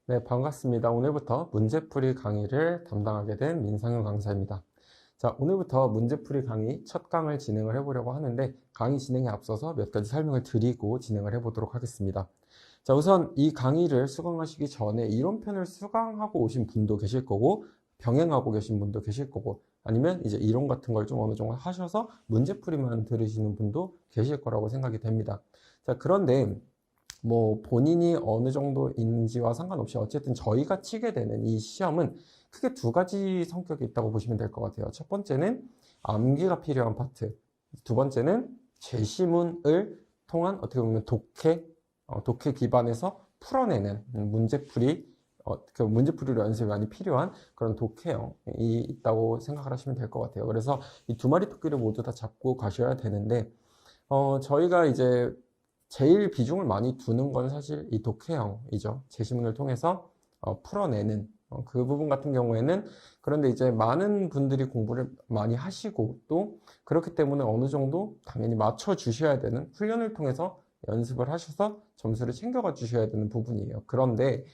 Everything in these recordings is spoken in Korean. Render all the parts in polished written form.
네, 반갑습니다. 오늘부터 문제풀이 강의를 담당하게 된 민상윤 강사입니다. 자, 오늘부터 문제풀이 강의 첫 강을 진행을 해보려고 하는데 강의 진행에 앞서서 몇 가지 설명을 드리고 진행을 해보도록 하겠습니다. 자, 우선 이 강의를 수강하시기 전에 이론편을 수강하고 오신 분도 계실 거고 병행하고 계신 분도 계실 거고 아니면 이제 이론 같은 걸 좀 어느 정도 하셔서 문제풀이만 들으시는 분도 계실 거라고 생각이 됩니다. 자, 그런데 뭐 본인이 어느 정도인지와 상관없이 어쨌든 저희가 치게 되는 이 시험은 크게 두 가지 성격이 있다고 보시면 될 것 같아요. 첫 번째는 암기가 필요한 파트, 두 번째는 제시문을 통한 어떻게 보면 독해 기반에서 풀어내는 문제풀이, 그 문제풀이로 연습이 많이 필요한 그런 독해형이 있다고 생각을 하시면 될 것 같아요. 그래서 이 두 마리 토끼를 모두 다 잡고 가셔야 되는데, 저희가 이제 제일 비중을 많이 두는 건 사실 이 독해형이죠. 제시문을 통해서 풀어내는 그 부분 같은 경우에는, 그런데 이제 많은 분들이 공부를 많이 하시고 또 그렇기 때문에 어느 정도 당연히 맞춰 주셔야 되는 훈련을 통해서 연습을 하셔서 점수를 챙겨가 주셔야 되는 부분이에요. 그런데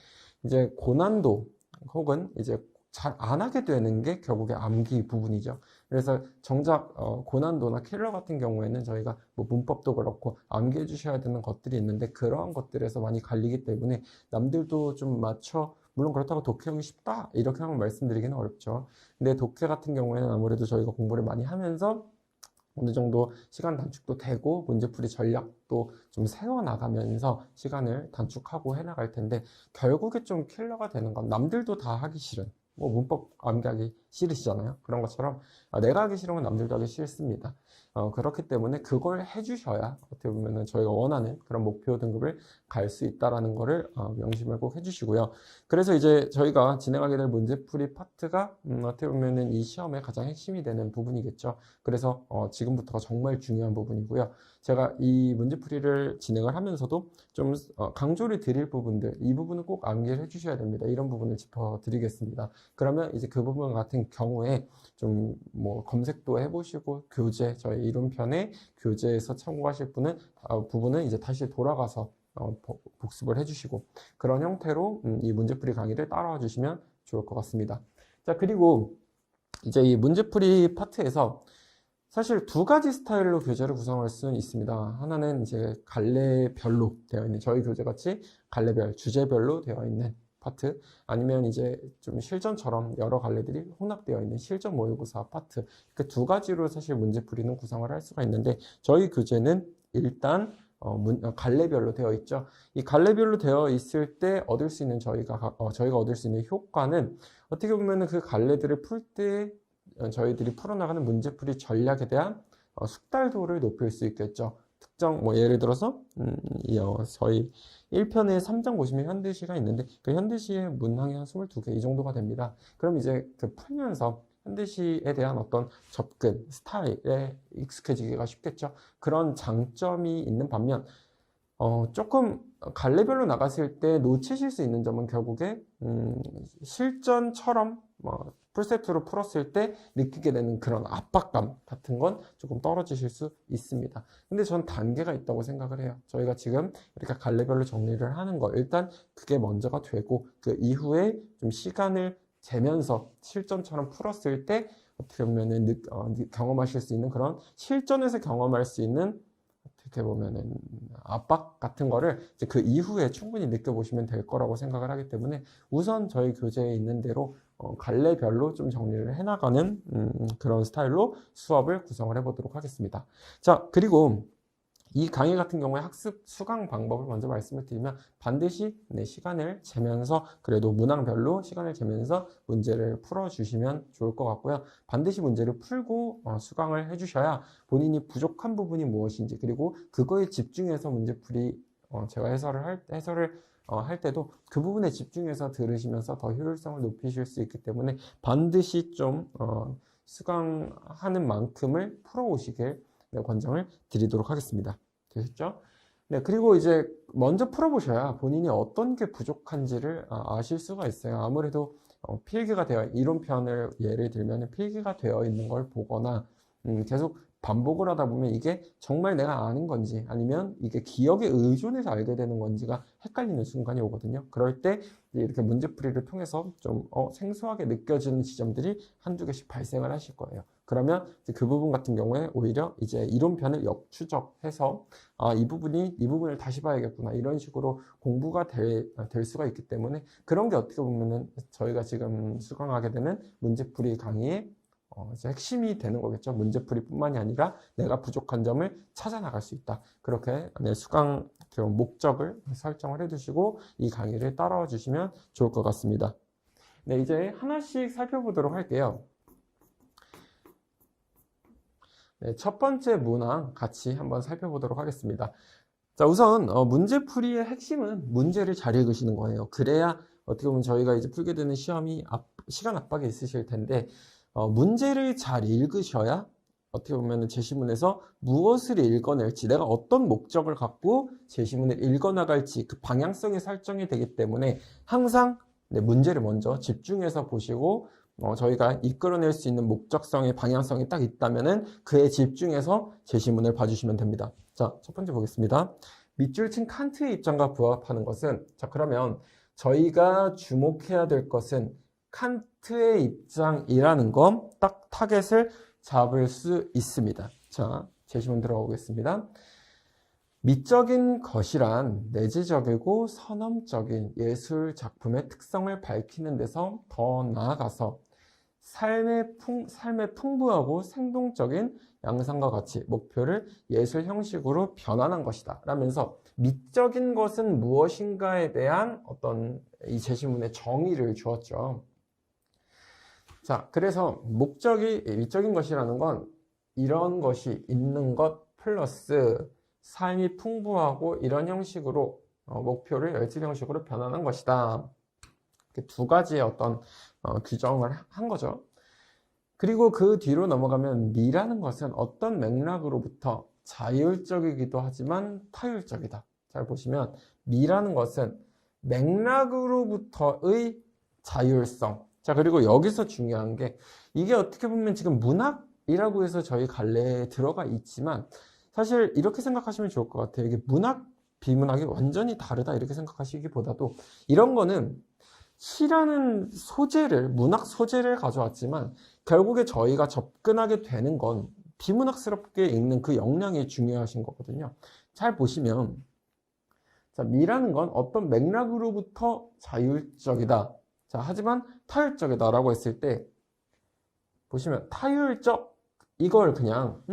이제 고난도 혹은 이제 잘 안 하게 되는 게 결국에 암기 부분이죠. 그래서 정작 고난도나 킬러 같은 경우에는 저희가 뭐 문법도 그렇고 암기해 주셔야 되는 것들이 있는데 그러한 것들에서 많이 갈리기 때문에 남들도 좀 맞춰, 물론 그렇다고 독해하기 쉽다 이렇게 하면 말씀드리기는 어렵죠. 근데 독해 같은 경우에는 아무래도 저희가 공부를 많이 하면서 어느 정도 시간 단축도 되고 문제풀이 전략도 좀 세워나가면서 시간을 단축하고 해나갈 텐데, 결국에 좀 킬러가 되는 건 남들도 다 하기 싫은, 뭐 문법 암기하기 싫으시잖아요. 그런 것처럼 내가 하기 싫은 건 남들도 하기 싫습니다. 그렇기 때문에 그걸 해주셔야 어떻게 보면은 저희가 원하는 그런 목표 등급을 갈 수 있다라는 거를 명심을 꼭 해주시고요. 그래서 이제 저희가 진행하게 될 문제풀이 파트가 어떻게 보면은 이 시험의 가장 핵심이 되는 부분이겠죠. 그래서 지금부터가 정말 중요한 부분이고요. 제가 이 문제풀이를 진행을 하면서도 좀 강조를 드릴 부분들, 이 부분은 꼭 암기를 해주셔야 됩니다. 이런 부분을 짚어드리겠습니다. 그러면 이제 그 부분 같은 경우에 좀 뭐 검색도 해보시고 교재, 저희 이론편의 교재에서 참고하실 부분은 이제 다시 돌아가서 복습을 해주시고 그런 형태로 이 문제풀이 강의를 따라와 주시면 좋을 것 같습니다. 자, 그리고 이제 이 문제풀이 파트에서 사실 두 가지 스타일로 교재를 구성할 수는 있습니다. 하나는 이제 갈래별로 되어 있는, 저희 교재 같이 갈래별, 주제별로 되어 있는 파트, 아니면 이제 좀 실전처럼 여러 갈래들이 혼합되어 있는 실전 모의고사 파트, 그 두 가지로 사실 문제풀이는 구성을 할 수가 있는데, 저희 교재는 일단 갈래별로 되어 있죠. 이 갈래별로 되어 있을 때 얻을 수 있는 저희가 얻을 수 있는 효과는, 어떻게 보면 그 갈래들을 풀 때 저희들이 풀어나가는 문제풀이 전략에 대한 숙달도를 높일 수 있겠죠. 특정, 뭐 예를 들어서 저희 1편에 3장 보시면 현대시가 있는데 그 현대시의 문항이 한 22개 이 정도가 됩니다. 그럼 이제 그 풀면서 현대시에 대한 어떤 접근, 스타일에 익숙해지기가 쉽겠죠. 그런 장점이 있는 반면 조금 갈래별로 나갔을 때 놓치실 수 있는 점은 결국에 실전처럼 풀세트로 풀었을 때 느끼게 되는 그런 압박감 같은 건 조금 떨어지실 수 있습니다. 근데 전 단계가 있다고 생각을 해요. 저희가 지금 이렇게 갈래별로 정리를 하는 거, 일단 그게 먼저가 되고 그 이후에 좀 시간을 재면서 실전처럼 풀었을 때 어떻게 보면은 경험하실 수 있는, 그런 실전에서 경험할 수 있는 어떻게 보면은 압박 같은 거를 이제 그 이후에 충분히 느껴보시면 될 거라고 생각을 하기 때문에 우선 저희 교재에 있는 대로 갈래별로 좀 정리를 해나가는 그런 스타일로 수업을 구성을 해보도록 하겠습니다. 자, 그리고 이 강의 같은 경우에 학습 수강 방법을 먼저 말씀을 드리면, 반드시 시간을 재면서, 그래도 문항별로 시간을 재면서 문제를 풀어주시면 좋을 것 같고요. 반드시 문제를 풀고 수강을 해주셔야 본인이 부족한 부분이 무엇인지, 그리고 그거에 집중해서 문제풀이 제가 해설을 할 때도 그 부분에 집중해서 들으시면서 더 효율성을 높이실 수 있기 때문에 반드시 좀 수강하는 만큼을 풀어오시길 권장을 드리도록 하겠습니다. 되셨죠? 네, 그리고 이제 먼저 풀어보셔야 본인이 어떤 게 부족한지를 아실 수가 있어요. 아무래도 필기가 되어, 이론편을 예를 들면 필기가 되어 있는 걸 보거나 계속 반복을 하다 보면 이게 정말 내가 아는 건지 아니면 이게 기억에 의존해서 알게 되는 건지가 헷갈리는 순간이 오거든요. 그럴 때 이렇게 문제풀이를 통해서 좀 생소하게 느껴지는 지점들이 한두 개씩 발생을 하실 거예요. 그러면 그 부분 같은 경우에 오히려 이제 이론편을 역추적해서 이 부분을 다시 봐야겠구나 이런 식으로 공부가 될 수가 있기 때문에 그런 게 어떻게 보면은 저희가 지금 수강하게 되는 문제풀이 강의의 이제 핵심이 되는 거겠죠. 문제풀이뿐만이 아니라 내가 부족한 점을 찾아 나갈 수 있다. 그렇게 수강 목적을 설정을 해두시고 이 강의를 따라와 주시면 좋을 것 같습니다. 네, 이제 하나씩 살펴보도록 할게요. 네, 첫 번째 문항 같이 한번 살펴보도록 하겠습니다. 자, 우선 문제풀이의 핵심은 문제를 잘 읽으시는 거예요. 그래야 어떻게 보면 저희가 이제 풀게 되는 시험이 시간 압박이 있으실 텐데 문제를 잘 읽으셔야 어떻게 보면 제시문에서 무엇을 읽어낼지 내가 어떤 목적을 갖고 제시문을 읽어나갈지 그 방향성이 설정이 되기 때문에 항상 문제를 먼저 집중해서 보시고 저희가 이끌어낼 수 있는 목적성의 방향성이 딱 있다면은 그에 집중해서 제시문을 봐주시면 됩니다. 자, 첫 번째 보겠습니다. 밑줄 친 칸트의 입장과 부합하는 것은 자, 그러면 저희가 주목해야 될 것은 칸트의 입장이라는 거 딱 타겟을 잡을 수 있습니다. 자, 제시문 들어가 보겠습니다. 미적인 것이란 내재적이고 선험적인 예술 작품의 특성을 밝히는 데서 더 나아가서 삶의 풍부하고 생동적인 양상과 같이 목표를 예술 형식으로 변환한 것이다 라면서 미적인 것은 무엇인가에 대한 어떤 이 제시문의 정의를 주었죠. 자, 그래서 미적인 것이라는 건 이런 것이 있는 것 플러스 삶이 풍부하고 이런 형식으로 목표를 예술 형식으로 변환한 것이다. 이렇게 두 가지의 어떤 규정을 한 거죠. 그리고 그 뒤로 넘어가면 미라는 것은 어떤 맥락으로부터 자율적이기도 하지만 타율적이다. 잘 보시면 미라는 것은 맥락으로부터의 자율성. 자, 그리고 여기서 중요한 게 이게 어떻게 보면 지금 문학이라고 해서 저희 갈래에 들어가 있지만 사실 이렇게 생각하시면 좋을 것 같아요. 이게 문학, 비문학이 완전히 다르다 이렇게 생각하시기보다도 이런 거는 시라는 소재를, 문학 소재를 가져왔지만 결국에 저희가 접근하게 되는 건 비문학스럽게 읽는 그 역량이 중요하신 거거든요. 잘 보시면 자, 미라는 건 어떤 맥락으로부터 자율적이다. 자, 하지만 타율적이다 라고 했을 때 보시면 타율적 이걸 그냥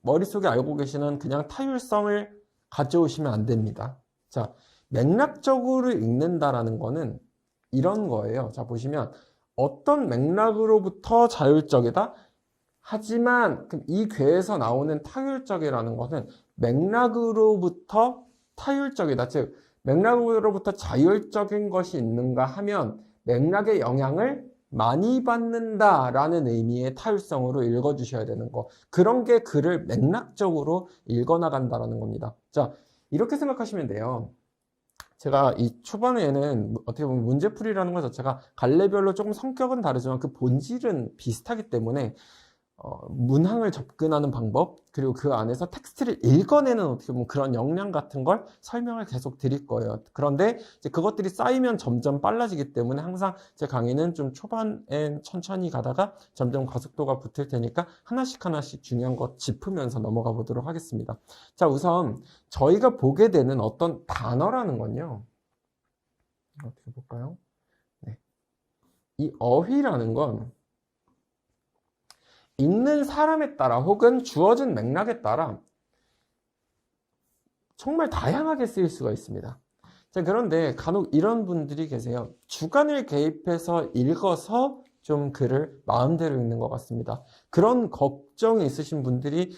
머릿속에 알고 계시는 그냥 타율성을 가져오시면 안 됩니다. 자, 맥락적으로 읽는다라는 거는 이런 거예요. 자, 보시면 어떤 맥락으로부터 자율적이다? 하지만 이 괴에서 나오는 타율적이라는 것은 맥락으로부터 타율적이다. 즉, 맥락으로부터 자율적인 것이 있는가 하면 맥락의 영향을 많이 받는다라는 의미의 타율성으로 읽어주셔야 되는 거. 그런 게 글을 맥락적으로 읽어나간다라는 겁니다. 자, 이렇게 생각하시면 돼요. 제가 이 초반에는 어떻게 보면 문제풀이라는 것 자체가 갈래별로 조금 성격은 다르지만 그 본질은 비슷하기 때문에 문항을 접근하는 방법 그리고 그 안에서 텍스트를 읽어내는 어떻게 보면 그런 역량 같은 걸 설명을 계속 드릴 거예요. 그런데 이제 그것들이 쌓이면 점점 빨라지기 때문에 항상 제 강의는 좀 초반엔 천천히 가다가 점점 가속도가 붙을 테니까 하나씩 중요한 것 짚으면서 넘어가 보도록 하겠습니다. 자, 우선 저희가 보게 되는 어떤 단어라는 건요. 어떻게 볼까요? 네. 이 어휘라는 건 읽는 사람에 따라 혹은 주어진 맥락에 따라 정말 다양하게 쓰일 수가 있습니다. 자, 그런데 간혹 이런 분들이 계세요. 주관을 개입해서 읽어서 좀 글을 마음대로 읽는 것 같습니다. 그런 걱정이 있으신 분들이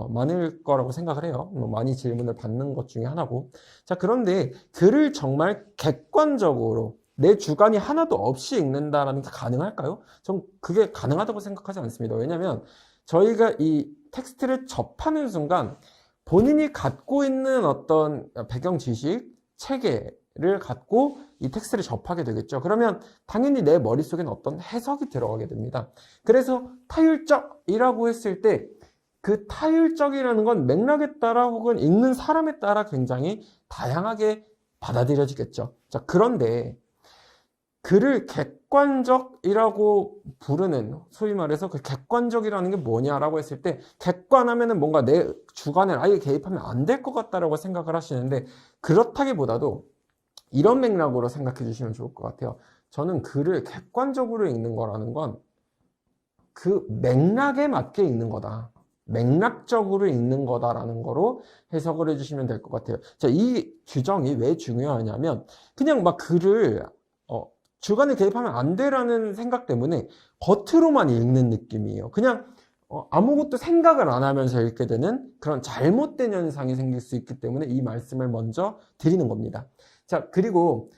많을 거라고 생각을 해요. 많이 질문을 받는 것 중에 하나고. 자, 그런데 글을 정말 객관적으로 내 주관이 하나도 없이 읽는다라는 게 가능할까요? 전 그게 가능하다고 생각하지 않습니다. 왜냐하면 저희가 이 텍스트를 접하는 순간 본인이 갖고 있는 어떤 배경 지식, 체계를 갖고 이 텍스트를 접하게 되겠죠. 그러면 당연히 내 머릿속에는 어떤 해석이 들어가게 됩니다. 그래서 타율적이라고 했을 때 그 타율적이라는 건 맥락에 따라 혹은 읽는 사람에 따라 굉장히 다양하게 받아들여지겠죠. 자, 그런데 글을 객관적이라고 부르는, 소위 말해서 그 객관적이라는 게 뭐냐라고 했을 때, 객관하면은 뭔가 내 주관을 아예 개입하면 안 될 것 같다라고 생각을 하시는데, 그렇다기보다도 이런 맥락으로 생각해 주시면 좋을 것 같아요. 저는 글을 객관적으로 읽는 거라는 건 그 맥락에 맞게 읽는 거다. 맥락적으로 읽는 거다라는 거로 해석을 해주시면 될 것 같아요. 자, 이 규정이 왜 중요하냐면, 그냥 막 글을 주관에 개입하면 안 돼라는 생각 때문에 겉으로만 읽는 느낌이에요. 그냥 아무것도 생각을 안 하면서 읽게 되는 그런 잘못된 현상이 생길 수 있기 때문에 이 말씀을 먼저 드리는 겁니다. 자, 그리고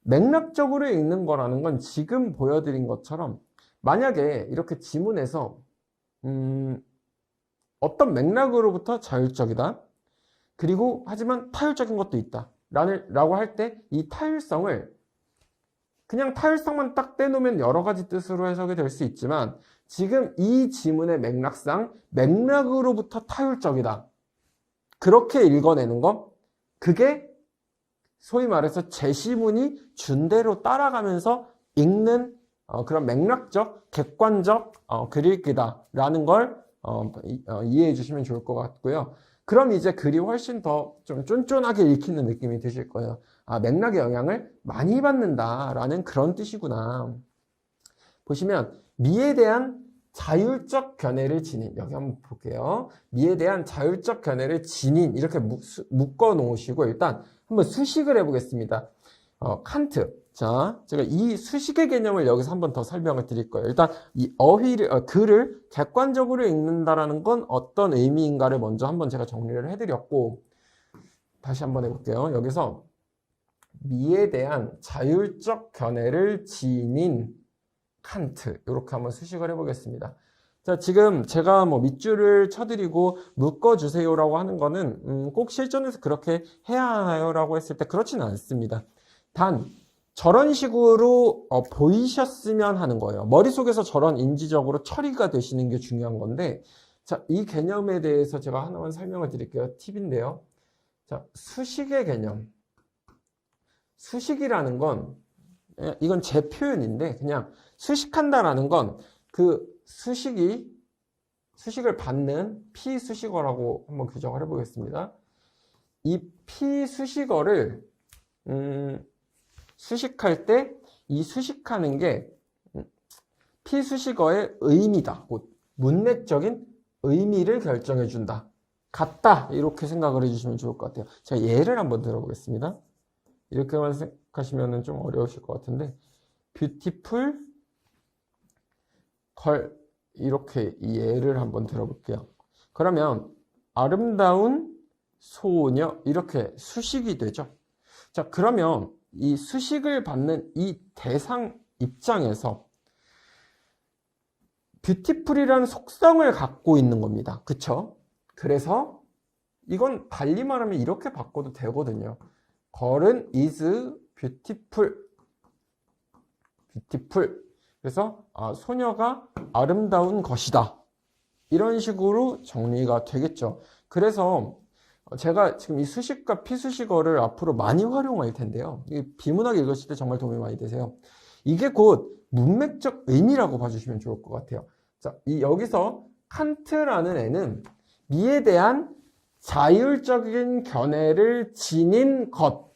맥락적으로 읽는 거라는 건 지금 보여드린 것처럼 만약에 이렇게 지문에서 어떤 맥락으로부터 자율적이다. 그리고 하지만 타율적인 것도 있다. 라고 할 때 이 타율성을 그냥 타율성만 딱 떼놓으면 여러 가지 뜻으로 해석이 될 수 있지만 지금 이 지문의 맥락상 맥락으로부터 타율적이다. 그렇게 읽어내는 거, 그게 소위 말해서 제시문이 준 대로 따라가면서 읽는 그런 맥락적, 객관적 글읽기다라는 걸 이해해 주시면 좋을 것 같고요. 그럼 이제 글이 훨씬 더 좀 쫀쫀하게 읽히는 느낌이 드실 거예요. 아, 맥락의 영향을 많이 받는다라는 그런 뜻이구나. 보시면 미에 대한 자율적 견해를 지닌, 여기 한번 볼게요. 미에 대한 자율적 견해를 지닌 이렇게 묶어 놓으시고 일단 한번 수식을 해보겠습니다. 칸트. 자, 제가 이 수식의 개념을 여기서 한번 더 설명을 드릴 거예요. 일단 이 글을 객관적으로 읽는다라는 건 어떤 의미인가를 먼저 한번 제가 정리를 해드렸고, 다시 한번 해볼게요. 여기서 미에 대한 자율적 견해를 지닌 칸트, 이렇게 한번 수식을 해보겠습니다. 자, 지금 제가 뭐 밑줄을 쳐드리고 묶어주세요라고 하는 거는 꼭 실전에서 그렇게 해야 하나요? 했을 때 그렇지는 않습니다. 단 저런 식으로 보이셨으면 하는 거예요. 머릿속에서 저런 인지적으로 처리가 되시는 게 중요한 건데, 자, 이 개념에 대해서 제가 하나만 설명을 드릴게요. 팁인데요. 자, 수식의 개념. 수식이라는 건, 이건 제 표현인데, 그냥 수식한다라는 건 그 수식을 받는 피수식어라고 한번 규정을 해보겠습니다. 이 피수식어를, 수식할 때 이 수식하는 게 피수식어의 의미다. 곧 문맥적인 의미를 결정해 준다. 같다. 이렇게 생각을 해주시면 좋을 것 같아요. 제가 예를 한번 들어보겠습니다. 이렇게만 생각하시면 좀 어려우실 것 같은데, beautiful girl, 이렇게 예를 한번 들어볼게요. 그러면 아름다운 소녀, 이렇게 수식이 되죠. 자, 그러면 이 수식을 받는 이 대상 입장에서 뷰티풀이라는 속성을 갖고 있는 겁니다. 그쵸? 그래서 이건 달리 말하면 이렇게 바꿔도 되거든요. 걸은 is beautiful. 그래서 소녀가 아름다운 것이다. 이런 식으로 정리가 되겠죠. 그래서 제가 지금 이 수식과 피수식어를 앞으로 많이 활용할 텐데요. 비문학에 읽으실 때 정말 도움이 많이 되세요. 이게 곧 문맥적 의미라고 봐주시면 좋을 것 같아요. 자, 여기서 칸트라는 애는 미에 대한 자율적인 견해를 지닌 것,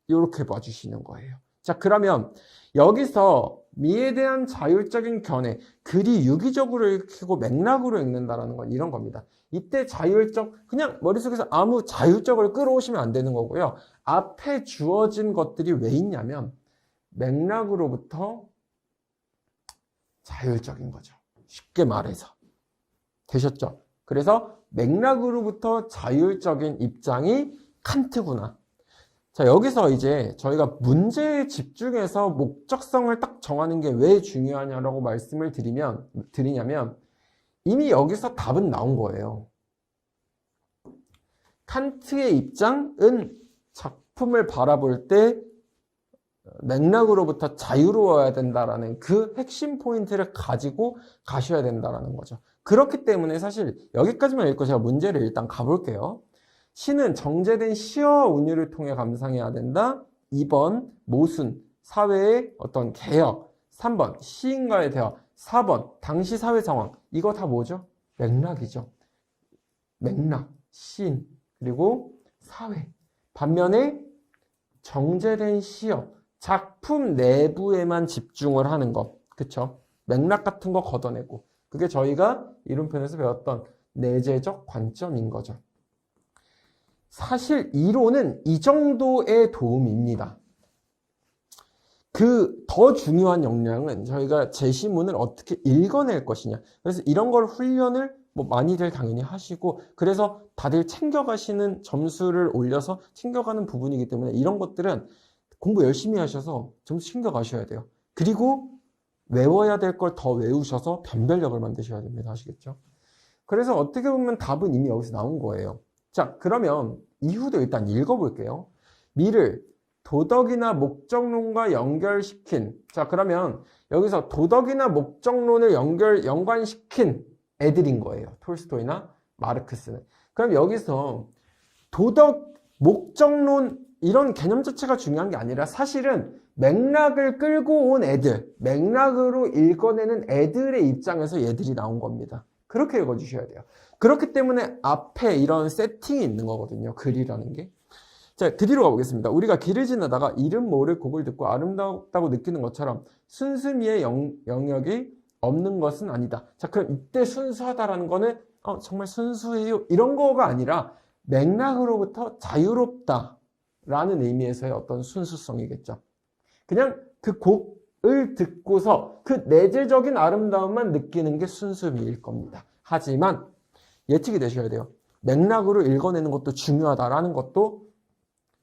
이렇게 봐주시는 거예요. 자, 그러면 여기서 미에 대한 자율적인 견해, 글이 유기적으로 읽히고 맥락으로 읽는다는 건 이런 겁니다. 이때 자율적, 그냥 머릿속에서 아무 자율적을 끌어오시면 안 되는 거고요. 앞에 주어진 것들이 왜 있냐면 맥락으로부터 자율적인 거죠. 쉽게 말해서. 되셨죠? 그래서 맥락으로부터 자율적인 입장이 칸트구나. 자, 여기서 이제 저희가 문제에 집중해서 목적성을 딱 정하는 게 왜 중요하냐라고 말씀을 드리냐면 이미 여기서 답은 나온 거예요. 칸트의 입장은 작품을 바라볼 때 맥락으로부터 자유로워야 된다라는 그 핵심 포인트를 가지고 가셔야 된다라는 거죠. 그렇기 때문에 사실 여기까지만 읽고 제가 문제를 일단 가볼게요. 시는 정제된 시어 운율을 통해 감상해야 된다. 2번 모순, 사회의 어떤 개혁. 3번 시인과의 대화. 4번 당시 사회 상황. 이거 다 뭐죠? 맥락이죠. 맥락, 시인, 그리고 사회. 반면에 정제된 시어, 작품 내부에만 집중을 하는 것. 그쵸? 맥락 같은 거 걷어내고. 그게 저희가 이론편에서 배웠던 내재적 관점인 거죠. 사실 이론은 이 정도의 도움입니다. 그 더 중요한 역량은 저희가 제시문을 어떻게 읽어낼 것이냐. 그래서 이런 걸 훈련을 뭐 많이들 당연히 하시고, 그래서 다들 챙겨가시는 점수를 올려서 챙겨가는 부분이기 때문에 이런 것들은 공부 열심히 하셔서 점수 챙겨가셔야 돼요. 그리고 외워야 될 걸 더 외우셔서 변별력을 만드셔야 됩니다. 아시겠죠? 그래서 어떻게 보면 답은 이미 여기서 나온 거예요. 자, 그러면 이후도 일단 읽어볼게요. 미를 도덕이나 목적론과 연결시킨. 자, 그러면 여기서 도덕이나 목적론을 연관시킨 애들인 거예요. 톨스토이나 마르크스는. 그럼 여기서 도덕, 목적론 이런 개념 자체가 중요한 게 아니라 사실은 맥락을 끌고 온 애들, 맥락으로 읽어내는 애들의 입장에서 얘들이 나온 겁니다. 그렇게 읽어주셔야 돼요. 그렇기 때문에 앞에 이런 세팅이 있는 거거든요. 글이라는 게. 자, 드디어 가보겠습니다. 우리가 길을 지나다가 이름 모를 곡을 듣고 아름답다고 느끼는 것처럼 순수미의 영역이 없는 것은 아니다. 자, 그럼 이때 순수하다라는 거는 정말 순수해요 이런 거가 아니라 맥락으로부터 자유롭다라는 의미에서의 어떤 순수성이겠죠. 그냥 그 곡을 듣고서 그 내재적인 아름다움만 느끼는 게 순수미일 겁니다. 하지만 예측이 되셔야 돼요. 맥락으로 읽어내는 것도 중요하다라는 것도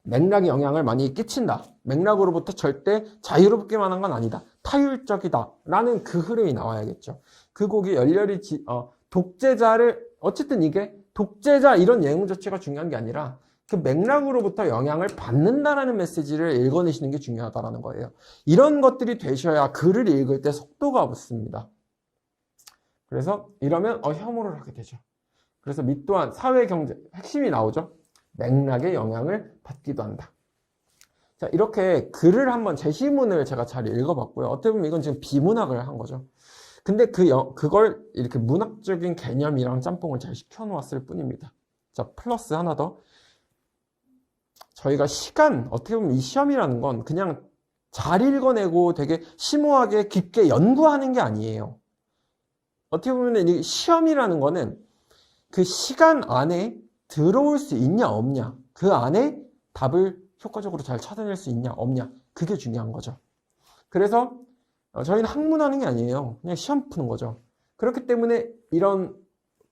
맥락이 영향을 많이 끼친다. 맥락으로부터 절대 자유롭게만 한 건 아니다. 타율적이다. 라는 그 흐름이 나와야겠죠. 그 곡이 열렬히 독재자를 어쨌든 이게 독재자 이런 내용 자체가 중요한 게 아니라 그 맥락으로부터 영향을 받는다라는 메시지를 읽어내시는 게 중요하다라는 거예요. 이런 것들이 되셔야 글을 읽을 때 속도가 붙습니다. 그래서 이러면 혐오를 하게 되죠. 그래서 미 또한 사회 경제 핵심이 나오죠. 맥락의 영향을 받기도 한다. 자, 이렇게 글을 한번 제시문을 제가 잘 읽어봤고요. 어떻게 보면 이건 지금 비문학을 한 거죠. 근데 그걸 이렇게 문학적인 개념이랑 짬뽕을 잘 시켜놓았을 뿐입니다. 자, 플러스 하나 더. 저희가 시간, 어떻게 보면 이 시험이라는 건 그냥 잘 읽어내고 되게 심오하게 깊게 연구하는 게 아니에요. 어떻게 보면 이 시험이라는 거는 그 시간 안에 들어올 수 있냐 없냐, 그 안에 답을 효과적으로 잘 찾아낼 수 있냐 없냐, 그게 중요한 거죠. 그래서 저희는 학문하는 게 아니에요. 그냥 시험 푸는 거죠. 그렇기 때문에 이런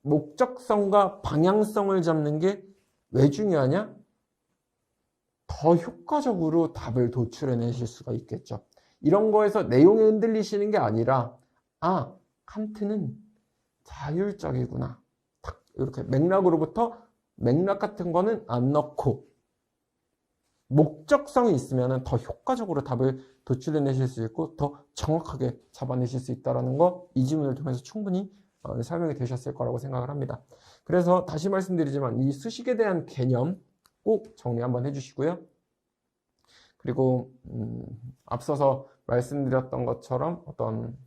목적성과 방향성을 잡는 게 왜 중요하냐? 더 효과적으로 답을 도출해내실 수가 있겠죠. 이런 거에서 내용이 흔들리시는 게 아니라 칸트는 자율적이구나. 딱 이렇게 맥락으로부터 맥락 같은 거는 안 넣고 목적성이 있으면 더 효과적으로 답을 도출해내실 수 있고 더 정확하게 잡아내실 수 있다는 거 이 지문을 통해서 충분히 설명이 되셨을 거라고 생각을 합니다. 그래서 다시 말씀드리지만 이 수식에 대한 개념 꼭 정리 한번 해주시고요. 그리고 앞서서 말씀드렸던 것처럼 어떤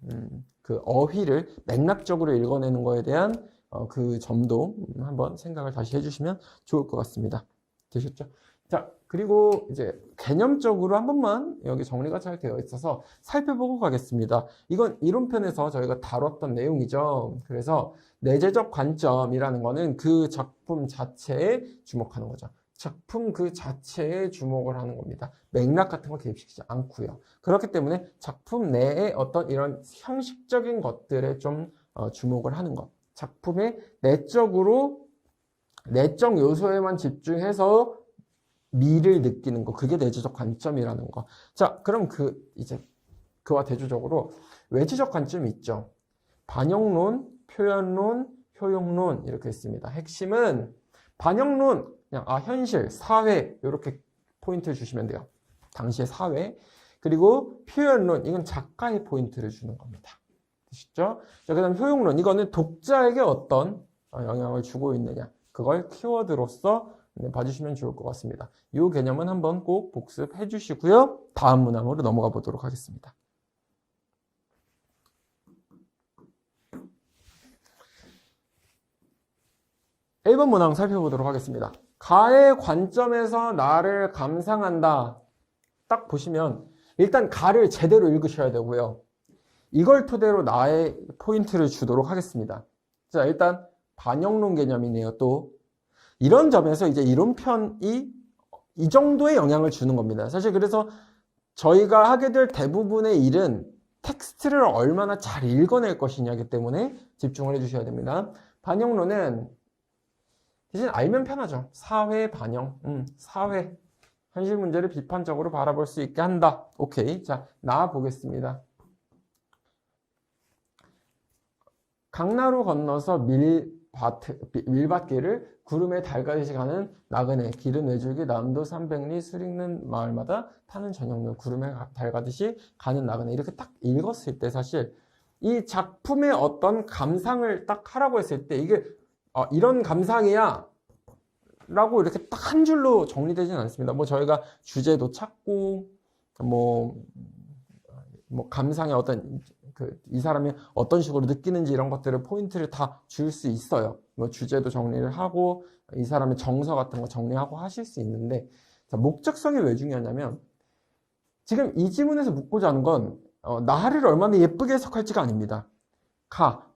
그 어휘를 맥락적으로 읽어내는 거에 대한 그 점도 한번 생각을 다시 해주시면 좋을 것 같습니다. 되셨죠? 자, 그리고 이제 개념적으로 한 번만 여기 정리가 잘 되어 있어서 살펴보고 가겠습니다. 이건 이론편에서 저희가 다뤘던 내용이죠. 그래서 내재적 관점이라는 거는 그 작품 자체에 주목하는 거죠. 작품 그 자체에 주목을 하는 겁니다. 맥락 같은 거 개입시키지 않고요. 그렇기 때문에 작품 내에 어떤 이런 형식적인 것들에 좀 주목을 하는 것. 작품의 내적 요소에만 집중해서 미를 느끼는 거. 그게 내재적 관점이라는 거. 자, 그럼 이제 그와 대조적으로 외지적 관점이 있죠. 반영론, 표현론, 효용론 이렇게 있습니다. 핵심은 반영론, 그냥 현실, 사회 이렇게 포인트를 주시면 돼요. 당시의 사회. 그리고 표현론, 이건 작가의 포인트를 주는 겁니다. 되시죠? 자, 그 다음 효용론. 이거는 독자에게 어떤 영향을 주고 있느냐. 그걸 키워드로서 봐주시면 좋을 것 같습니다. 이 개념은 한번 꼭 복습해 주시고요. 다음 문항으로 넘어가 보도록 하겠습니다. (1번) 문항 살펴보도록 하겠습니다. 가의 관점에서 나를 감상한다. 딱 보시면 일단 가를 제대로 읽으셔야 되고요. 이걸 토대로 나의 포인트를 주도록 하겠습니다. 자, 일단 반영론 개념이네요. 또 이런 점에서 이제 이론편이 이 정도의 영향을 주는 겁니다. 사실 그래서 저희가 하게 될 대부분의 일은 텍스트를 얼마나 잘 읽어낼 것이냐기 때문에 집중을 해주셔야 됩니다. 반영론은 대신 알면 편하죠. 사회 반영, 사회 현실 문제를 비판적으로 바라볼 수 있게 한다. 오케이. 자, 나와 보겠습니다. 강나루 건너서 밀밭길을 구름에 달가듯이 가는 나그네, 길은 외줄기 남도 300리 술 읽는 마을마다 타는 저녁물, 구름에 달가듯이 가는 나그네. 이렇게 딱 읽었을 때 사실 이 작품의 어떤 감상을 딱 하라고 했을 때 이게 이런 감상이야 라고 이렇게 딱 한 줄로 정리되진 않습니다. 뭐 저희가 주제도 찾고 뭐 감상의 어떤 이 사람이 어떤 식으로 느끼는지 이런 것들을 포인트를 다 줄 수 있어요. 뭐 주제도 정리를 하고 이 사람의 정서 같은 거 정리하고 하실 수 있는데, 자, 목적성이 왜 중요하냐면 지금 이 지문에서 묻고자 하는 건 나를 얼마나 예쁘게 해석할지가 아닙니다.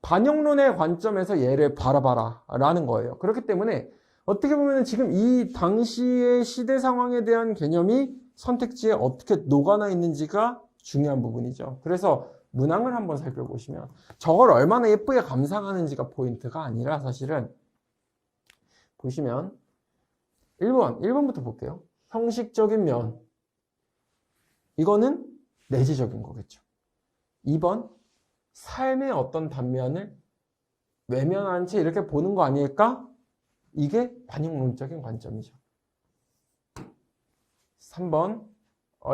반영론의 관점에서 얘를 바라봐라 라는 거예요. 그렇기 때문에 어떻게 보면 지금 이 당시의 시대 상황에 대한 개념이 선택지에 어떻게 녹아나 있는지가 중요한 부분이죠. 그래서 문항을 한번 살펴보시면 저걸 얼마나 예쁘게 감상하는지가 포인트가 아니라 사실은 보시면 1번부터 볼게요. 형식적인 면. 이거는 내재적인 거겠죠. 2번 삶의 어떤 단면을 외면한 채 이렇게 보는 거 아닐까? 이게 반영론적인 관점이죠. 3번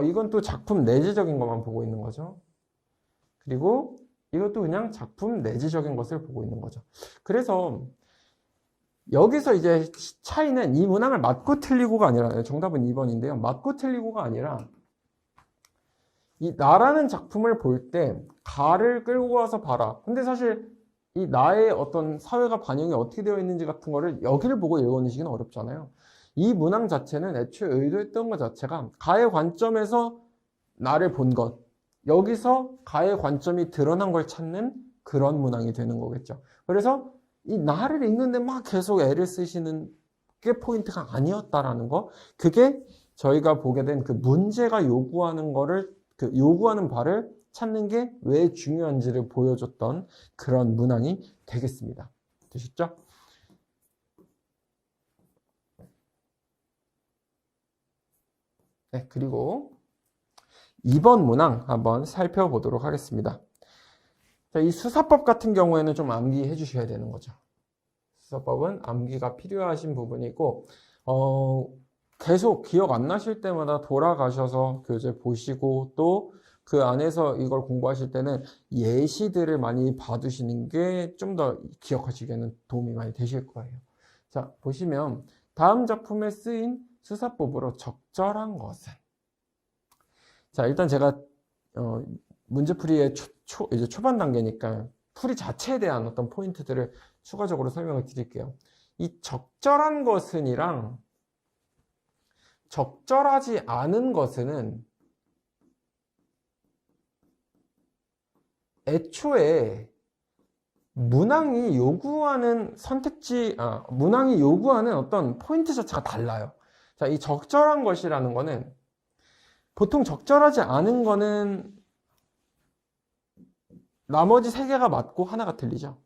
이건 또 작품 내재적인 것만 보고 있는 거죠. 그리고 이것도 그냥 작품 내재적인 것을 보고 있는 거죠. 그래서 여기서 이제 차이는 이 문항을 맞고 틀리고가 아니라, 정답은 2번인데요. 맞고 틀리고가 아니라 이 나라는 작품을 볼 때 가를 끌고 와서 봐라. 근데 사실 이 나의 어떤 사회가 반영이 어떻게 되어 있는지 같은 거를 여기를 보고 읽어내시기는 어렵잖아요. 이 문항 자체는 애초에 의도했던 것 자체가 가의 관점에서 나를 본 것, 여기서 가의 관점이 드러난 걸 찾는 그런 문항이 되는 거겠죠. 그래서 이 나를 읽는데 막 계속 애를 쓰시는 게 포인트가 아니었다라는 거, 그게 저희가 보게 된 그 문제가 요구하는 거를, 그 요구하는 바를 찾는 게 왜 중요한지를 보여줬던 그런 문항이 되겠습니다. 되셨죠? 네, 그리고 2번 문항 한번 살펴보도록 하겠습니다. 자, 이 수사법 같은 경우에는 좀 암기해 주셔야 되는 거죠. 수사법은 암기가 필요하신 부분이고, 계속 기억 안 나실 때마다 돌아가셔서 교재 보시고 또 그 안에서 이걸 공부하실 때는 예시들을 많이 봐두시는 게 좀 더 기억하시기에는 도움이 많이 되실 거예요. 자, 보시면 다음 작품에 쓰인 수사법으로 적절한 것은, 자, 일단 제가 문제풀이의 이제 초반 단계니까 풀이 자체에 대한 어떤 포인트들을 추가적으로 설명을 드릴게요. 이 적절한 것은이랑 적절하지 않은 것은 애초에 문항이 요구하는 문항이 요구하는 어떤 포인트 자체가 달라요. 자, 이 적절한 것이라는 거는 보통 적절하지 않은 거는 나머지 세 개가 맞고 하나가 틀리죠.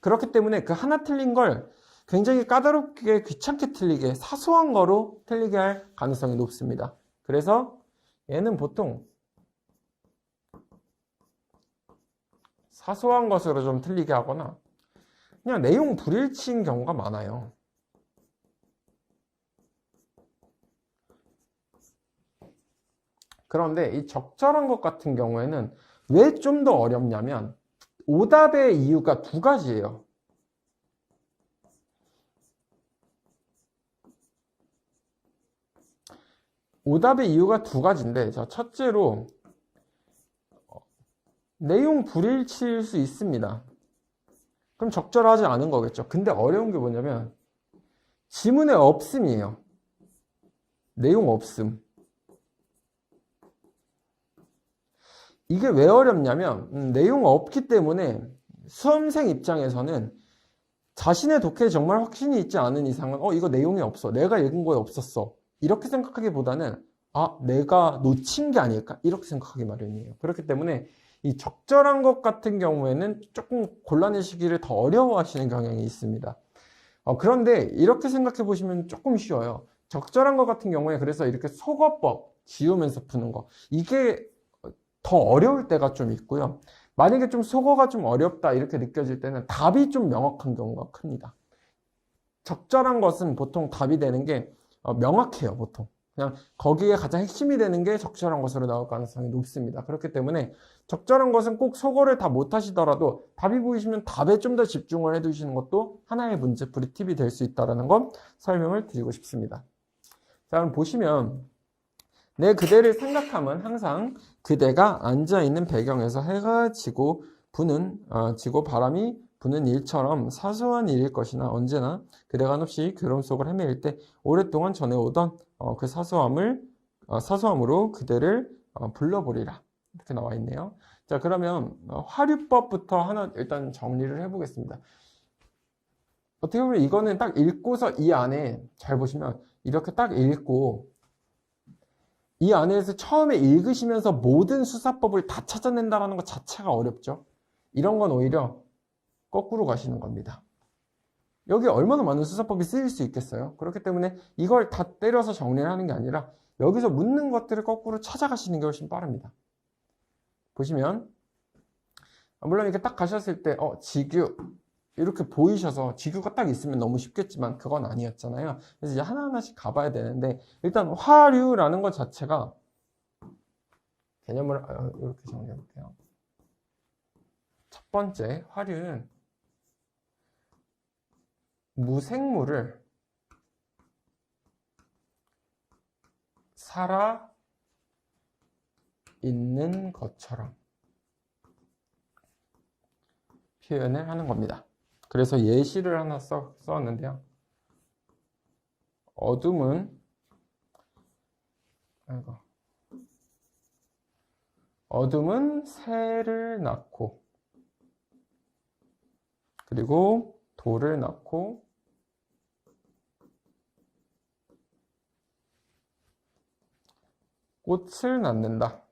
그렇기 때문에 그 하나 틀린 걸 굉장히 까다롭게 귀찮게 틀리게 사소한 거로 틀리게 할 가능성이 높습니다. 그래서 얘는 보통 사소한 것으로 좀 틀리게 하거나 그냥 내용 불일치인 경우가 많아요. 그런데 이 적절한 것 같은 경우에는 왜 좀 더 어렵냐면 오답의 이유가 두 가지예요. 오답의 이유가 두 가지인데, 자, 첫째로 내용 불일치일 수 있습니다. 그럼 적절하지 않은 거겠죠. 근데 어려운 게 뭐냐면 지문에 없음이에요. 내용 없음. 이게 왜 어렵냐면 내용 없기 때문에 수험생 입장에서는 자신의 독해에 정말 확신이 있지 않은 이상은 이거 내용이 없어. 내가 읽은 거에 없었어. 이렇게 생각하기보다는 내가 놓친 게 아닐까? 이렇게 생각하기 마련이에요. 그렇기 때문에 이 적절한 것 같은 경우에는 조금 곤란해지기를 더 어려워하시는 경향이 있습니다. 그런데 이렇게 생각해 보시면 조금 쉬워요. 적절한 것 같은 경우에 그래서 이렇게 속어법 지우면서 푸는 거 이게 더 어려울 때가 좀 있고요. 만약에 좀 속어가 좀 어렵다 이렇게 느껴질 때는 답이 좀 명확한 경우가 큽니다. 적절한 것은 보통 답이 되는 게 명확해요. 보통 그냥 거기에 가장 핵심이 되는 게 적절한 것으로 나올 가능성이 높습니다. 그렇기 때문에 적절한 것은 꼭 속어를 다 못하시더라도 답이 보이시면 답에 좀 더 집중을 해두시는 것도 하나의 문제풀이 팁이 될 수 있다는 건 설명을 드리고 싶습니다. 자, 그럼 보시면 내 그대를 생각하면 항상 그대가 앉아있는 배경에서 해가 지고 바람이 부는 일처럼 사소한 일일 것이나 언제나 그대가 한없이 괴로움 속을 헤매일 때 오랫동안 전해오던 그 사소함으로 그대를 불러보리라. 이렇게 나와 있네요. 자, 그러면 화류법부터 하나 일단 정리를 해보겠습니다. 어떻게 보면 이거는 딱 읽고서 이 안에 잘 보시면 이렇게 딱 읽고 이 안에서 처음에 읽으시면서 모든 수사법을 다 찾아낸다는 것 자체가 어렵죠. 이런 건 오히려 거꾸로 가시는 겁니다. 여기 얼마나 많은 수사법이 쓰일 수 있겠어요? 그렇기 때문에 이걸 다 때려서 정리를 하는 게 아니라 여기서 묻는 것들을 거꾸로 찾아가시는 게 훨씬 빠릅니다. 보시면 물론 이렇게 딱 가셨을 때 직유 이렇게 보이셔서 직유가 딱 있으면 너무 쉽겠지만 그건 아니었잖아요. 그래서 이제 하나하나씩 가봐야 되는데 일단 화류라는 것 자체가 개념을 이렇게 정리해 볼게요. 첫 번째 화류는 무생물을 살아 있는 것처럼 표현을 하는 겁니다. 그래서 예시를 하나 써왔는데요. 어둠은 새를 낳고 그리고 돌을 낳고 꽃을 낳는다.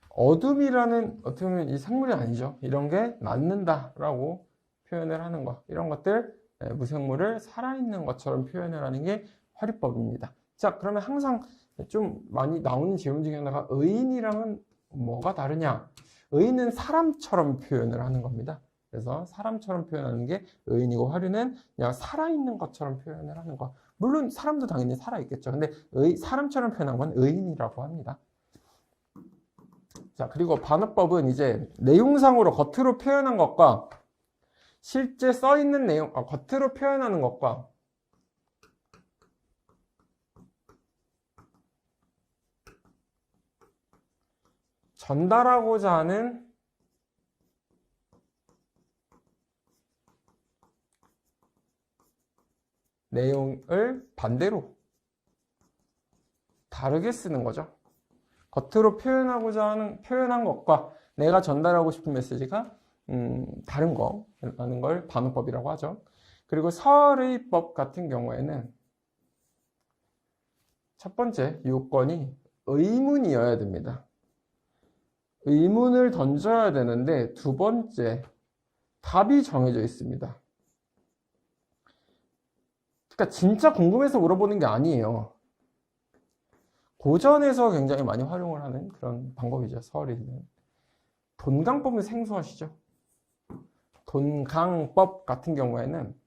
어둠이라는 어떻게 보면 이 생물이 아니죠. 이런 게 낳는다라고 표현을 하는 것. 이런 것들 무생물을 살아있는 것처럼 표현을 하는 게 화류법입니다. 자, 그러면 항상 좀 많이 나오는 질문 중에 하나가 의인이랑은 뭐가 다르냐? 의인은 사람처럼 표현을 하는 겁니다. 그래서 사람처럼 표현하는 게 의인이고 화류는 그냥 살아있는 것처럼 표현을 하는 거. 물론 사람도 당연히 살아있겠죠. 근데 사람처럼 표현한 건 의인이라고 합니다. 자, 그리고 반어법은 이제 내용상으로 겉으로 표현한 것과 실제 써있는 내용, 겉으로 표현하는 것과 전달하고자 하는 내용을 반대로 다르게 쓰는 거죠. 겉으로 표현한 것과 내가 전달하고 싶은 메시지가 다른 거라는 걸 반어법이라고 하죠. 그리고 설의법 같은 경우에는 첫 번째 요건이 의문이어야 됩니다. 의문을 던져야 되는데 두 번째 답이 정해져 있습니다. 그러니까 진짜 궁금해서 물어보는 게 아니에요. 고전에서 굉장히 많이 활용을 하는 그런 방법이죠. 설의는. 돈강법은 생소하시죠? 돈강법 같은 경우에는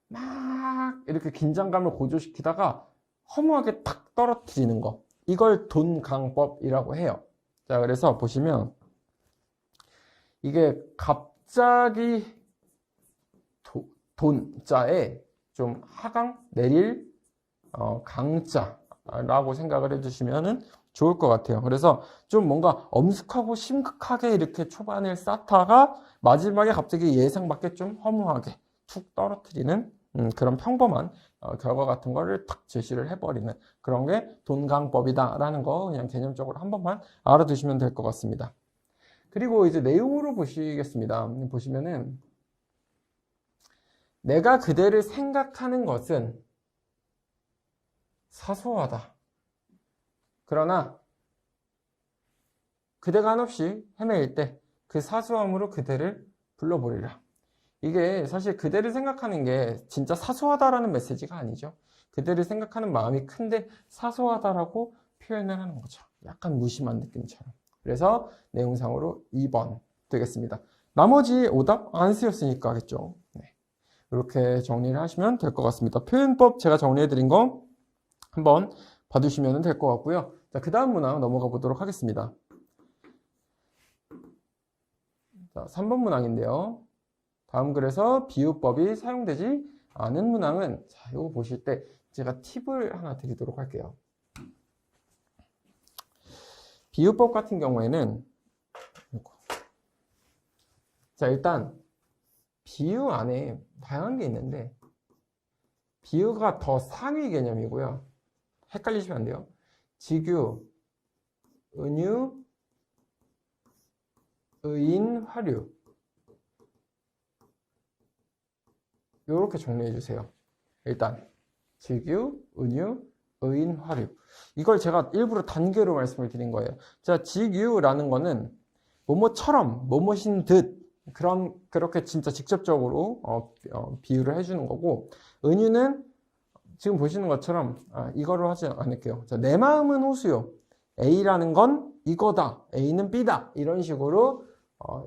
막 이렇게 긴장감을 고조시키다가 허무하게 탁 떨어뜨리는 거. 이걸 돈강법이라고 해요. 자, 그래서 보시면 이게 갑자기 돈자에 좀 하강 내릴 강자라고 생각을 해주시면 좋을 것 같아요. 그래서 좀 뭔가 엄숙하고 심각하게 이렇게 초반을 쌓다가 마지막에 갑자기 예상 밖에 좀 허무하게 툭 떨어뜨리는 그런 평범한 결과 같은 거를 탁 제시를 해버리는 그런 게 돈강법이다라는 거 그냥 개념적으로 한 번만 알아두시면 될 것 같습니다. 그리고 이제 내용으로 보시겠습니다. 보시면은 내가 그대를 생각하는 것은 사소하다. 그러나 그대가 한없이 헤매일 때 그 사소함으로 그대를 불러보리라. 이게 사실 그대를 생각하는 게 진짜 사소하다라는 메시지가 아니죠. 그대를 생각하는 마음이 큰데 사소하다라고 표현을 하는 거죠. 약간 무심한 느낌처럼. 그래서 내용상으로 2번 되겠습니다. 나머지 오답 안 쓰였으니까 하겠죠. 네. 이렇게 정리를 하시면 될 것 같습니다. 표현법 제가 정리해드린 거 한번 봐두시면 될 것 같고요. 자, 그 다음 문항 넘어가 보도록 하겠습니다. 자, 3번 문항인데요. 다음 글에서 비유법이 사용되지 않은 문항은, 자, 이거 보실 때 제가 팁을 하나 드리도록 할게요. 비유법 같은 경우에는, 자, 일단, 비유 안에 다양한 게 있는데, 비유가 더 상위 개념이고요. 헷갈리시면 안 돼요. 직유, 은유, 의인, 화류. 이렇게 정리해 주세요. 일단 직유, 은유, 의인, 화류. 이걸 제가 일부러 단계로 말씀을 드린 거예요. 자, 직유라는 거는 뭐뭐처럼, 뭐뭐신 듯 그렇게 진짜 직접적으로 비유를 해주는 거고, 은유는 지금 보시는 것처럼 이거로 하지 않을게요. 자, 내 마음은 호수요. A라는 건 이거다. A는 B다. 이런 식으로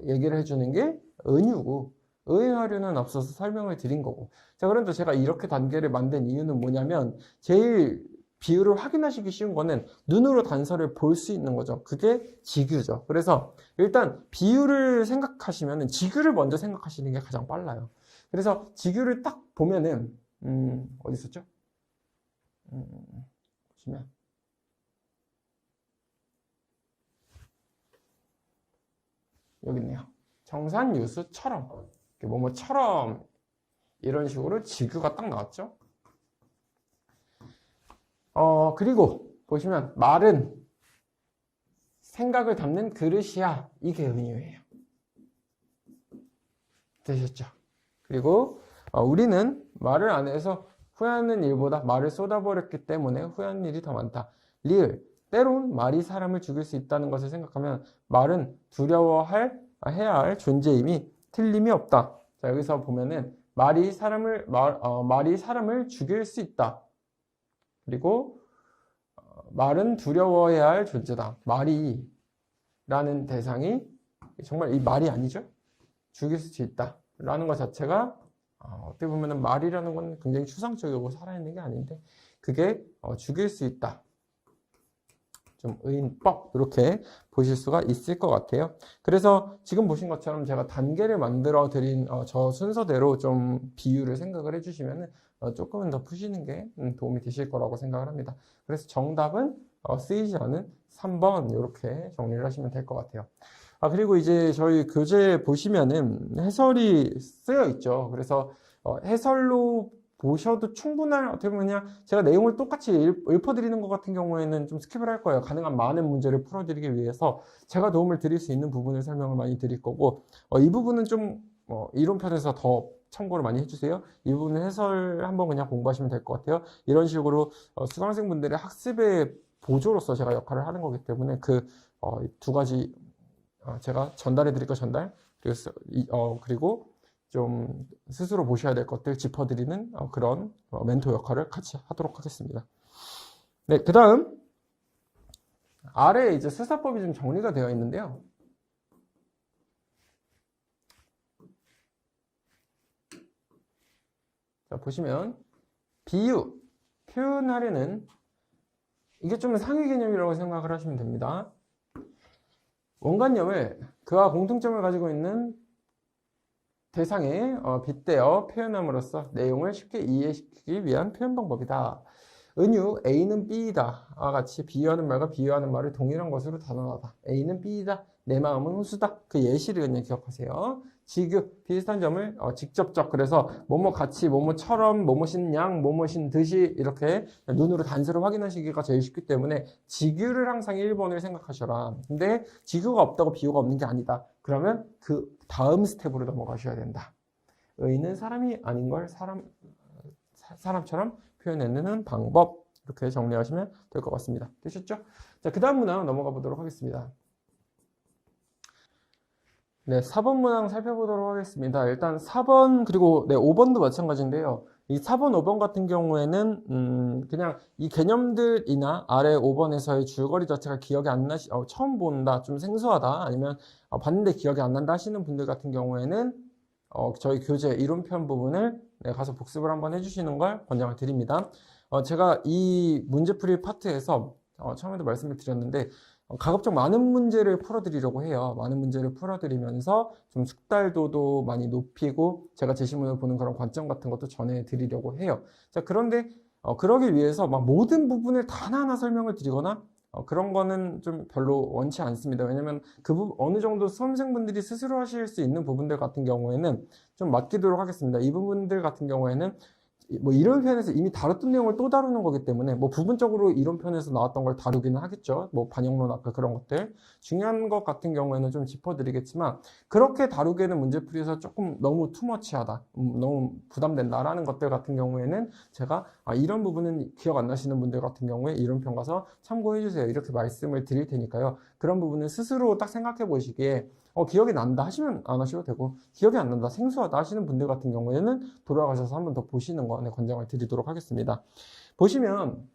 얘기를 해주는 게 은유고, 의인화류는 앞서서 설명을 드린 거고. 자, 그런데 제가 이렇게 단계를 만든 이유는 뭐냐면, 제일 비유를 확인하시기 쉬운 거는 눈으로 단서를 볼 수 있는 거죠. 그게 직유죠. 그래서 일단 비유를 생각하시면 직유를 먼저 생각하시는 게 가장 빨라요. 그래서 직유를 딱 보면은 어디 있었죠? 보시면 여기 있네요. 정산유수처럼, 뭐뭐처럼 이런 식으로 직유가 딱 나왔죠. 그리고 보시면 말은 생각을 담는 그릇이야. 이게 은유예요. 되셨죠? 그리고 우리는 말을 안 해서 후회하는 일보다 말을 쏟아버렸기 때문에 후회하는 일이 더 많다. 리을. 때론 말이 사람을 죽일 수 있다는 것을 생각하면 말은 해야 할 존재임이 틀림이 없다. 자, 여기서 보면은 말이 사람을 죽일 수 있다. 그리고 말은 두려워해야 할 존재다. 말이라는 대상이 정말 이 말이 아니죠? 죽일 수 있다. 라는 것 자체가 어떻게 보면 말이라는 건 굉장히 추상적이고 살아있는 게 아닌데 그게 죽일 수 있다. 좀 의인법 이렇게 보실 수가 있을 것 같아요. 그래서 지금 보신 것처럼 제가 단계를 만들어 드린 저 순서대로 좀 비유를 생각을 해주시면 조금은 더 푸시는 게 도움이 되실 거라고 생각을 합니다. 그래서 정답은 쓰이지 않은 3번 이렇게 정리를 하시면 될 것 같아요. 그리고 이제 저희 교재 보시면은 해설이 쓰여 있죠. 그래서 해설로 보셔도 충분할, 어떻게 보면 그냥 제가 내용을 똑같이 읊어드리는 것 같은 경우에는 좀 스킵을 할 거예요. 가능한 많은 문제를 풀어드리기 위해서 제가 도움을 드릴 수 있는 부분을 설명을 많이 드릴 거고, 이 부분은 좀 이론편에서 더 참고를 많이 해주세요. 이 부분은 해설 한번 그냥 공부하시면 될 것 같아요. 이런 식으로 수강생분들의 학습의 보조로서 제가 역할을 하는 거기 때문에 그 두 가지 제가 전달해 드릴 거 전달, 그리고 좀 스스로 보셔야 될 것들 짚어드리는 그런 멘토 역할을 같이 하도록 하겠습니다. 네, 그 다음 아래에 이제 수사법이 좀 정리가 되어 있는데요. 자, 보시면 비유, 표현하려는 이게 좀 상위 개념이라고 생각을 하시면 됩니다. 원관념을 그와 공통점을 가지고 있는 대상에 빗대어 표현함으로써 내용을 쉽게 이해시키기 위한 표현 방법이다. 은유 A는 B이다 와 같이 비유하는 말과 비유하는 말을 동일한 것으로 단언하다. A는 B이다. 내 마음은 호수다. 그 예시를 그냥 기억하세요. 지규 비슷한 점을 직접적 그래서 뭐뭐 같이 뭐뭐처럼 뭐뭐신 양 뭐뭐신 듯이 이렇게 눈으로 단서를 확인하시기가 제일 쉽기 때문에 지규를 항상 1번을 생각하셔라. 근데 지규가 없다고 비유가 없는 게 아니다. 그러면 그 다음 스텝으로 넘어가셔야 된다. 의는 사람이 아닌 걸 사람처럼 표현해내는 방법. 이렇게 정리하시면 될 것 같습니다. 되셨죠? 자, 그 다음 문항 넘어가 보도록 하겠습니다. 네, 4번 문항 살펴보도록 하겠습니다. 일단 4번 그리고 네, 5번도 마찬가지인데요. 이 4번, 5번 같은 경우에는 그냥 이 개념들이나 아래 5번에서의 줄거리 자체가 기억이 안 나시, 처음 본다, 좀 생소하다, 아니면 봤는데 기억이 안 난다 하시는 분들 같은 경우에는 저희 교재 이론편 부분을 네, 가서 복습을 한번 해주시는 걸 권장을 드립니다. 제가 이 문제풀이 파트에서 처음에도 말씀을 드렸는데 가급적 많은 문제를 풀어드리려고 해요. 많은 문제를 풀어드리면서 좀 숙달도도 많이 높이고 제가 제시문을 보는 그런 관점 같은 것도 전해드리려고 해요. 자, 그런데 그러기 위해서 막 모든 부분을 다 하나하나 설명을 드리거나 그런 거는 좀 별로 원치 않습니다. 왜냐면 어느 정도 수험생분들이 스스로 하실 수 있는 부분들 같은 경우에는 좀 맡기도록 하겠습니다. 이 부분들 같은 경우에는 뭐 이론편에서 이미 다뤘던 내용을 또 다루는 거기 때문에 뭐 부분적으로 이론편에서 나왔던 걸 다루기는 하겠죠. 뭐 반영론 아까 그런 것들 중요한 것 같은 경우에는 좀 짚어드리겠지만 그렇게 다루기에는 문제풀이에서 조금 너무 투머치하다, 너무 부담된다라는 것들 같은 경우에는 제가 이런 부분은 기억 안 나시는 분들 같은 경우에 이론편 가서 참고해 주세요 이렇게 말씀을 드릴 테니까요. 그런 부분은 스스로 딱 생각해 보시기에 기억이 난다 하시면 안 하셔도 되고 기억이 안 난다 생소하다 하시는 분들 같은 경우에는 돌아가셔서 한 번 더 보시는 거 권장을 드리도록 하겠습니다. 보시면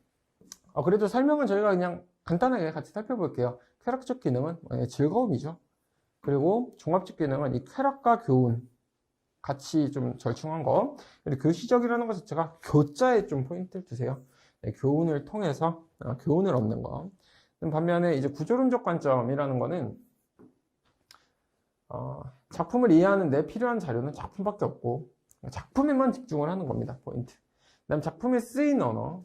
그래도 설명은 저희가 그냥 간단하게 같이 살펴볼게요. 쾌락적 기능은 즐거움이죠. 그리고 종합적 기능은 이 쾌락과 교훈 같이 좀 절충한 거. 그리고 교시적이라는 것 자체가 교자에 좀 포인트를 두세요. 교훈을 통해서 교훈을 얻는 거. 반면에 이제 구조론적 관점이라는 거는 작품을 이해하는 데 필요한 자료는 작품밖에 없고 작품에만 집중을 하는 겁니다. 포인트. 그다음 작품에 쓰인 언어,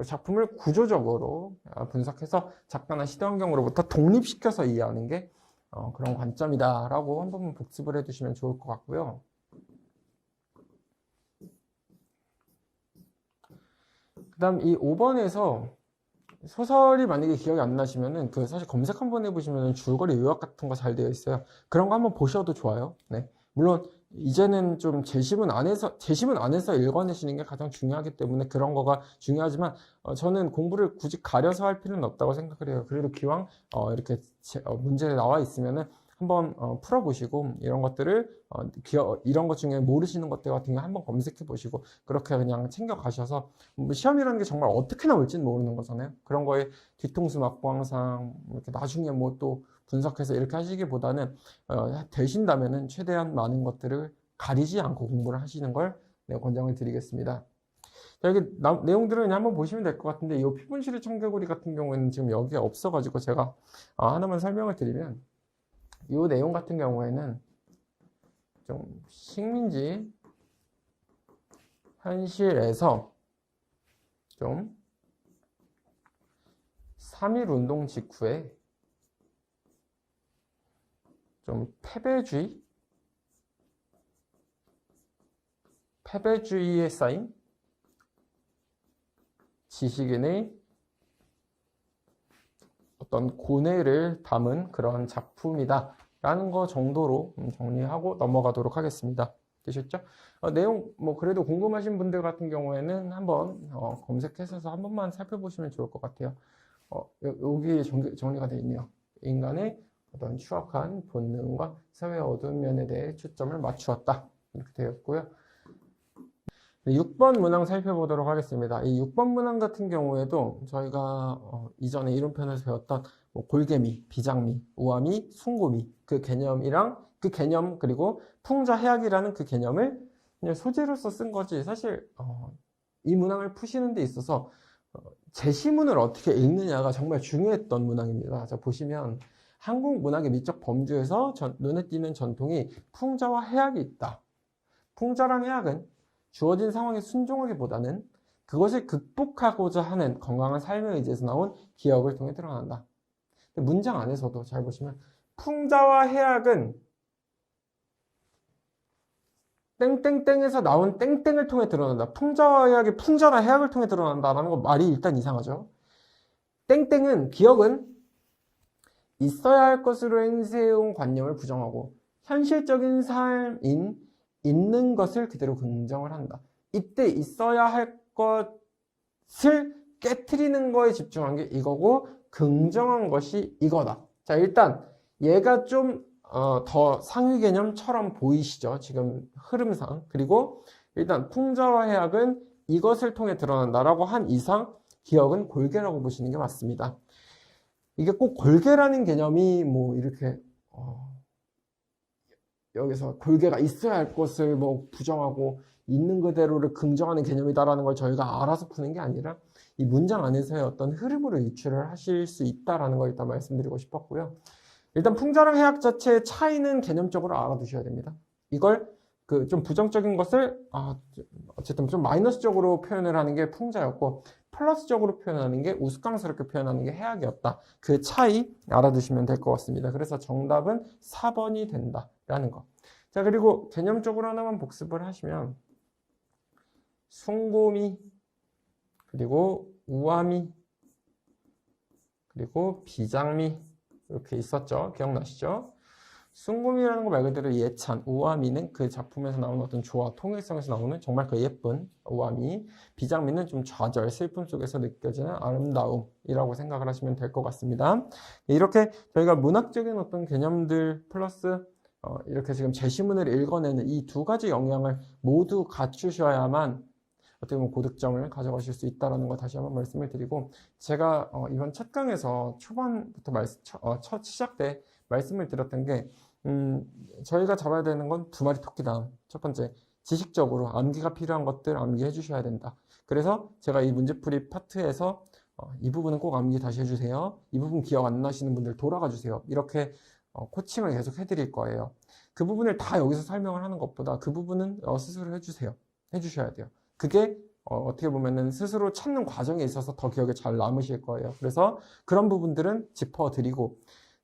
작품을 구조적으로 분석해서 작가나 시대 환경으로부터 독립시켜서 이해하는 게 그런 관점이다라고 한번 복습을 해두시면 좋을 것 같고요. 그다음 이 5번에서 소설이 만약에 기억이 안 나시면은 사실 검색 한번 해보시면은 줄거리 요약 같은 거 잘 되어 있어요. 그런 거 한번 보셔도 좋아요. 네. 물론 이제는 좀 제시문 안에서 읽어내시는 게 가장 중요하기 때문에 그런 거가 중요하지만 저는 공부를 굳이 가려서 할 필요는 없다고 생각을 해요. 그래도 기왕 이렇게 문제에 나와 있으면은 한번 풀어보시고 이런 것들을 이런 것 중에 모르시는 것들 같은 거 한번 검색해 보시고 그렇게 그냥 챙겨 가셔서 시험이라는 게 정말 어떻게 나올지는 모르는 거잖아요. 그런 거에 뒤통수 맞고 항상 이렇게 나중에 뭐 또 분석해서 이렇게 하시기보다는 되신다면은 최대한 많은 것들을 가리지 않고 공부를 하시는 걸 권장을 드리겠습니다. 자, 여기 내용들을 그냥 한번 보시면 될 것 같은데 이 피분실의 청개구리 같은 경우에는 지금 여기에 없어가지고 제가 하나만 설명을 드리면 이 내용 같은 경우에는 좀 식민지 현실에서 좀 3.1 운동 직후에 좀 패배주의에 쌓인 지식인의 어떤 고뇌를 담은 그런 작품이다 라는 거 정도로 정리하고 넘어가도록 하겠습니다. 되셨죠? 내용 뭐 그래도 궁금하신 분들 같은 경우에는 한번 검색해서 한 번만 살펴보시면 좋을 것 같아요. 여기 정리가 되어 있네요. 인간의 어떤 추악한 본능과 사회의 어두운 면에 대해 초점을 맞추었다 이렇게 되어 있고요. 6번 문항 살펴보도록 하겠습니다. 이 6번 문항 같은 경우에도 저희가 이전에 이론편에서 배웠던 뭐 골개미, 비장미, 우아미, 숭고미 그 개념이랑 그 개념 그리고 풍자해악이라는 그 개념을 그냥 소재로서 쓴 거지 사실 이 문항을 푸시는 데 있어서 제시문을 어떻게 읽느냐가 정말 중요했던 문항입니다. 자 보시면 한국 문학의 미적 범주에서 눈에 띄는 전통이 풍자와 해악이 있다. 풍자랑 해악은 주어진 상황에 순종하기보다는 그것을 극복하고자 하는 건강한 삶의 의지에서 나온 기억을 통해 드러난다. 문장 안에서도 잘 보시면 풍자와 해악은 땡땡땡에서 나온 땡땡을 통해 드러난다. 풍자와 해악이 풍자나 해악을 통해 드러난다라는 거 말이 일단 이상하죠. 땡땡은 기억은 있어야 할 것으로 행세해온 관념을 부정하고 현실적인 삶인 있는 것을 그대로 긍정을 한다. 이때 있어야 할 것을 깨트리는 거에 집중한 게 이거고 긍정한 것이 이거다. 자, 일단 얘가 좀 더 상위 개념처럼 보이시죠? 지금 흐름상. 그리고 일단 풍자와 해악은 이것을 통해 드러난다라고 한 이상 기억은 골개라고 보시는 게 맞습니다. 이게 꼭 골개라는 개념이 뭐 이렇게 여기서 골개가 있어야 할 것을 뭐 부정하고 있는 그대로를 긍정하는 개념이다라는 걸 저희가 알아서 푸는 게 아니라 이 문장 안에서의 어떤 흐름으로 유추를 하실 수 있다라는 걸 일단 말씀드리고 싶었고요. 일단 풍자랑 해악 자체의 차이는 개념적으로 알아두셔야 됩니다. 이걸 그 좀 부정적인 것을 어쨌든 좀 마이너스적으로 표현을 하는 게 풍자였고 플러스적으로 표현하는 게 우스꽝스럽게 표현하는 게 해악이었다. 그 차이 알아두시면 될 것 같습니다. 그래서 정답은 4번이 된다라는 거. 자, 그리고 개념적으로 하나만 복습을 하시면 숭고미, 그리고 우아미, 그리고 비장미 이렇게 있었죠. 기억나시죠? 숭고미라는 거 말 그대로 예찬, 우아미는 그 작품에서 나오는 어떤 조화, 통일성에서 나오는 정말 그 예쁜 우아미, 비장미는 좀 좌절, 슬픔 속에서 느껴지는 아름다움이라고 생각을 하시면 될 것 같습니다. 이렇게 저희가 문학적인 어떤 개념들 플러스 이렇게 지금 제시문을 읽어내는 이 두 가지 영향을 모두 갖추셔야만 어떻게 보면 고득점을 가져가실 수 있다는 거 다시 한번 말씀을 드리고, 제가 이번 첫 강에서 초반부터 첫 시작 때 말씀을 드렸던 게 저희가 잡아야 되는 건 두 마리 토끼다. 첫 번째, 지식적으로 암기가 필요한 것들 암기해 주셔야 된다. 그래서 제가 이 문제풀이 파트에서 이 부분은 꼭 암기 다시 해주세요. 이 부분 기억 안 나시는 분들 돌아가 주세요. 이렇게 코칭을 계속 해드릴 거예요. 그 부분을 다 여기서 설명을 하는 것보다 그 부분은 스스로 해주셔야 돼요. 그게 어떻게 보면은 스스로 찾는 과정에 있어서 더 기억에 잘 남으실 거예요. 그래서 그런 부분들은 짚어드리고,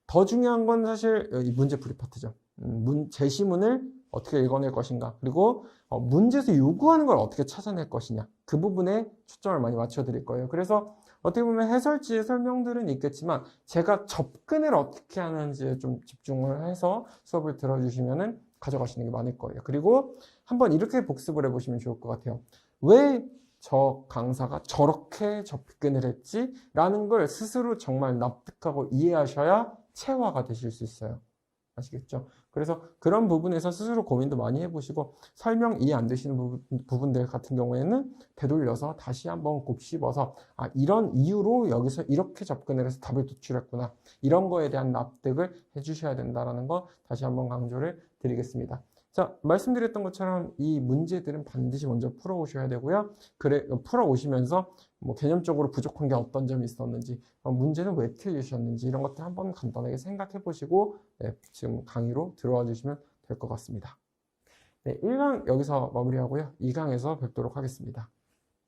더 중요한 건 사실 이 문제풀이 파트죠. 제시문을 어떻게 읽어낼 것인가, 그리고 문제에서 요구하는 걸 어떻게 찾아낼 것이냐, 그 부분에 초점을 많이 맞춰드릴 거예요. 그래서 어떻게 보면 해설지의 설명들은 있겠지만 제가 접근을 어떻게 하는지에 좀 집중을 해서 수업을 들어주시면은 가져가시는 게 많을 거예요. 그리고 한번 이렇게 복습을 해보시면 좋을 것 같아요. 왜 저 강사가 저렇게 접근을 했지? 라는 걸 스스로 정말 납득하고 이해하셔야 체화가 되실 수 있어요. 아시겠죠? 그래서 그런 부분에서 스스로 고민도 많이 해보시고, 설명 이해 안 되시는 부분들 같은 경우에는 되돌려서 다시 한번 곱씹어서 이런 이유로 여기서 이렇게 접근을 해서 답을 도출했구나, 이런 거에 대한 납득을 해주셔야 된다는 거 다시 한번 강조를 드리겠습니다. 자, 말씀드렸던 것처럼 이 문제들은 반드시 먼저 풀어오셔야 되고요. 풀어오시면서 뭐 개념적으로 부족한 게 어떤 점이 있었는지, 문제는 왜 틀리셨는지, 이런 것들 한번 간단하게 생각해 보시고 지금 강의로 들어와 주시면 될 것 같습니다. 네, 1강 여기서 마무리하고요. 2강에서 뵙도록 하겠습니다.